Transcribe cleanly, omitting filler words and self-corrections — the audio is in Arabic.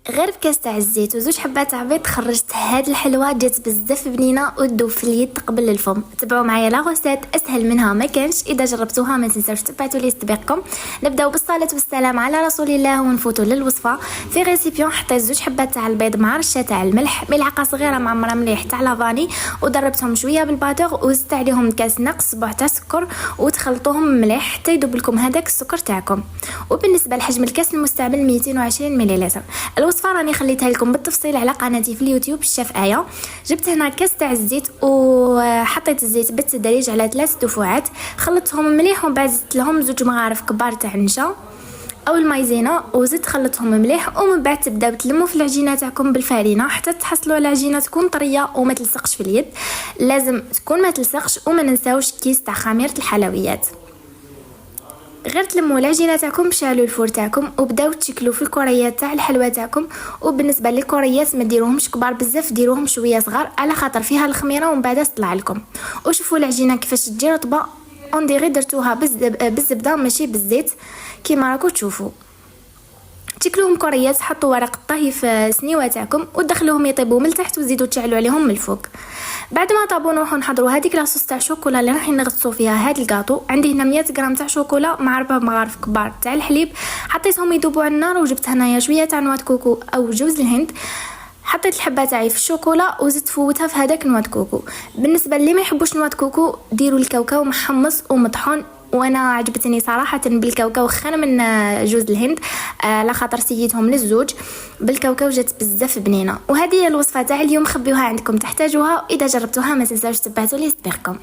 غير بكاس تاع الزيت وزوج حبات تاع بيض خرجت هاد الحلوه، جات بزاف بنينه وتذوب في اليد قبل الفم. تبعوا معايا لا غوسيت، اسهل منها ما كانش. اذا جربتوها ما تنساوش تبعتوا لي تطبيقكم. نبداو بالصلاه والسلام على رسول الله ونفوتوا للوصفه. في ريسيبيون حطيت زوج حبات تاع البيض مع رشه تاع الملح، ملعقه صغيره معمره مليح تاع لافاني، وضربتهم شويه بالباتور وزدت عليهم كاس نقص صباع تاع سكر وتخلطوهم مليح حتى يذوب لكم هذاك السكر تاعكم. وبالنسبه لحجم الكاس المستعمل 220 مليلتر. الوصفه راني خليتها لكم بالتفصيل على قناتي في اليوتيوب الشيف آية. جبت هنا كاس تاع الزيت وحطيت الزيت بالتدريج على 3 دفعات، خلطتهم مليح ومن بعد زدت لهم 2 مغارف كبار تاع النشا او المايزينا وزدت خلطهم مليح. ومن بعد تبداو تلموا في العجينه تاعكم بالفرينه حتى تحصلوا على عجينه تكون طريه وما تلصقش في اليد. لازم تكون ما تلصقش. وما ننساوش كيس تاع خميره الحلويات. غير تلموا العجينه تاعكم، شعلوا الفور تاعكم وبداو تشكلوا في الكريات تاع الحلوى تاعكم. وبالنسبه للكريات ما ديروهمش كبار بزاف، ديروهم شويه صغار على خاطر فيها الخميره ومن بعد تطلع لكم. وشوفوا العجينه كيفاش تجي رطبه، انديري درتوها بالزبده ماشي بالزيت كيما راكم تشوفوا. تشكلوهم كريات، حطوا ورق الطهي في سنيوه تاعكم ودخلوهم يطيبوا من التحت وزيدوا تشعلوا عليهم من الفوق. بعد ما طابوا نروحوا نحضروا هذيك لاصوص تاع الشوكولا اللي راح نغطسوا فيها هذا الكاطو. عندي هنا 100 غرام تاع شوكولا مع 4 مغارف كبار تاع الحليب، حطيتهم يذوبوا على النار. وجبت هنايا شويه تاع نواه كوكو او جوز الهند، حطيت الحبه تاعي في الشوكولا وزدت فوتها في هذاك نواه كوكو. بالنسبه اللي ما يحبوش نواه كوكو ديروا الكاوكاو محمص ومطحون، وانا عجبتني صراحه بالكاوكاو خير من جوز الهند على خاطر سيتهم للزوج. بالكاوكاو جات بزاف بنينه. وهذه هي الوصفه تاع اليوم، خبيوها عندكم تحتاجوها. واذا جربتوها ما تنساوش تبعتوا لي صديقكم.